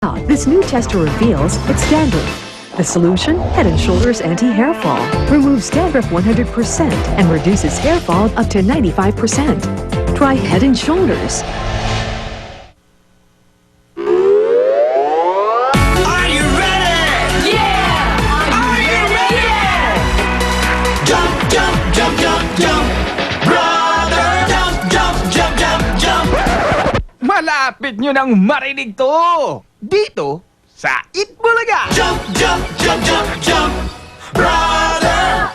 This new tester reveals it's dandruff. The solution? Head & Shoulders Anti-Hair Fall. Removes dandruff 100% and reduces hair fall up to 95%. Try Head & Shoulders. Are you ready? Yeah! Are you ready? Jump, jump, jump, jump, jump. Brother, jump, jump, jump, jump, jump. Malapit nyo nang marinig to! Dito, sa Itbulaga! Jump, jump, jump, jump, jump. Brother.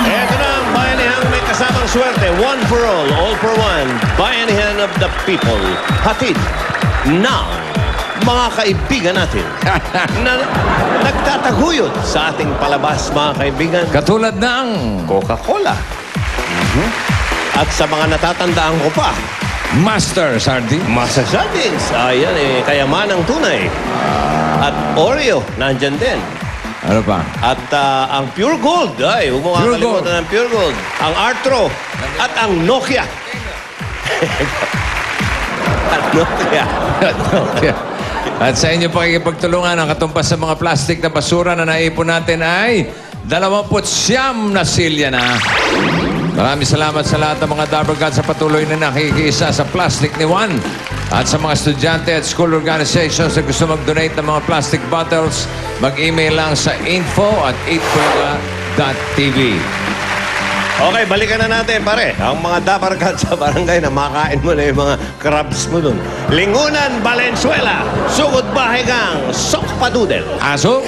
Eto na ang bayanihan may kasamang swerte. One for all for one. Bayanihan of the people. Hatid ng mga kaibigan natin na nagtataguyod sa ating palabas, mga kaibigan. Katulad ng Coca-Cola. At sa mga natatandaan ko pa, Master Sardine. Masa Sardines. Ayan kayamanang tunay. At Oreo, nandyan din. Ano pa? At ang Pure Gold, ay, huwag mo Pure kakalimutan ng Pure Gold. Ang Artro at ang Nokia. At Nokia. At sa inyo pakikipagtulungan, ang katumpas sa mga plastic na basura na naipon natin ay 29 na silya na. Maraming salamat sa lahat ng mga Dabber Gods sa patuloy na nakikiisa sa plastic ni Juan. At sa mga estudyante at school organizations na gusto mag-donate ng mga plastic bottles, mag-email lang sa info@8pulaga.tv. Okay, balikan na natin, pare. Ang mga Dabber Gods sa barangay na makain mo na yung mga crabs mo dun. Lingunan, Valenzuela, Sugod Bahigang, Sok Padudel. Aso?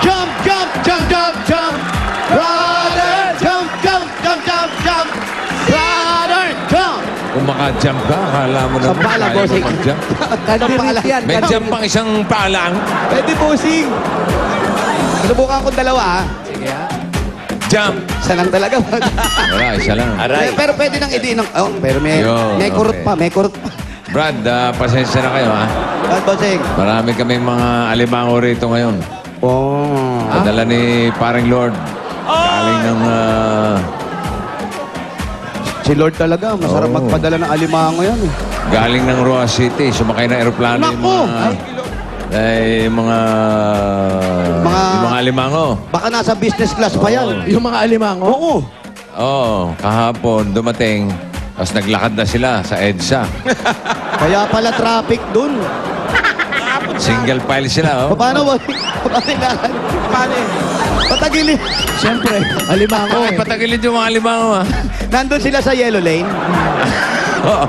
Jump, jump, jump, jump, jump. Brother, jump, jump, jump, jump, jump. Brother, jump. Kung maka-jump ka, akala mo na Sa pala, kaya mo bossing. mag-jump. Kandirit yan. May jump pang isang palang. Pwede bossing. Sinubukan ko dalawa ah. Jump. Isa lang talaga. Wala, isa lang. Aray. Pero pwede nang idiin ng... Oh, pero may, Yun, may kurot okay. pa, may kurot pa. Brad, pasensya na kayo, ha? Bad bossing. Marami kaming mga alimango rito ngayon. Oh. Padala ni Paring Lord. Galing ng... Si Lord talaga, masarap Oo. magpadala ng alimango yan eh. galing ng Roa City. Sumakay na aeroplano yung Naku! mga... yung mga alimango. Baka nasa business class pa yan. Yung mga alimango? Oo. Oo, kahapon dumating. Tapos naglakad na sila sa EDSA. Kaya pala traffic dun. Single file sila, oh. Paano ba? Paano? Paano? Patagilid. Siyempre, alimango Bakit eh. patagilid yung mga alimango, ha? Nandun sila sa yellow lane. Oo.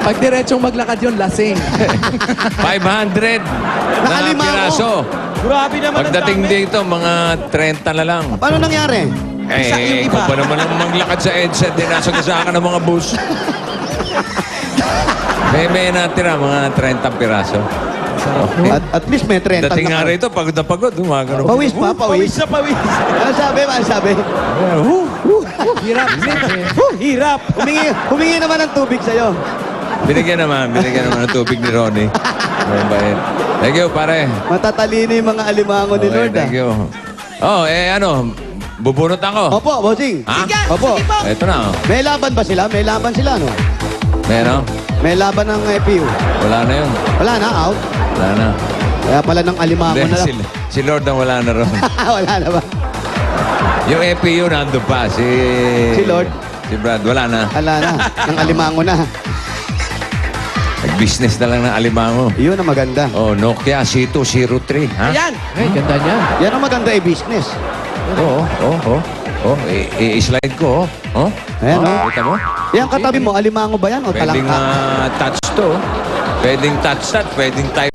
Pag diretsong maglakad yun, lasing. 500 na Nakalimango. piraso. Grabe naman Pagdating dito, mga 30 na lang. Paano nangyari? Eh, kung pa naman ang maglakad sa EDSA, dinasagasaan ng mga bus. May natira, mga 30 piraso. Okay. At least may 30 Dating nga na. rito, pagod na pagod. Gumagano. Pawis pa, pawis. na pawis. Ano sabi? Ano sabi? Hirap. Hirap. Humingi naman ng tubig sa'yo. Binigyan naman ng tubig ni Ronnie. Mabait. Thank you, pare. Matatalino yung mga alimango ni Okay, Lord thank ah. you. Oh, bubunot ako. Opo, bossing. Ha? Opo. Ito na, oh. May laban ba sila? May laban sila, no? Meron? May laban ng FPU. Wala na yun. Wala na, out. Wala na. Kaya pala ng alimango Hindi, na lang. si Lord ang wala na ron. Wala na ba? Yung APU nandun pa. Si Lord? Si Brad, wala na. Wala na. Ng alimango na. Nag-business na lang ng alimango. Yun ang maganda. Oh, Nokia C203. Ha? Ayan. Ay, ganda niya. Yan ang maganda business. Oo, i-slide ko, oh. Ayan, oh. Kita mo? Yan katabi mo, alimango ba yan? O Pwedeng talangka? touch to. Pwedeng touch that, pwedeng type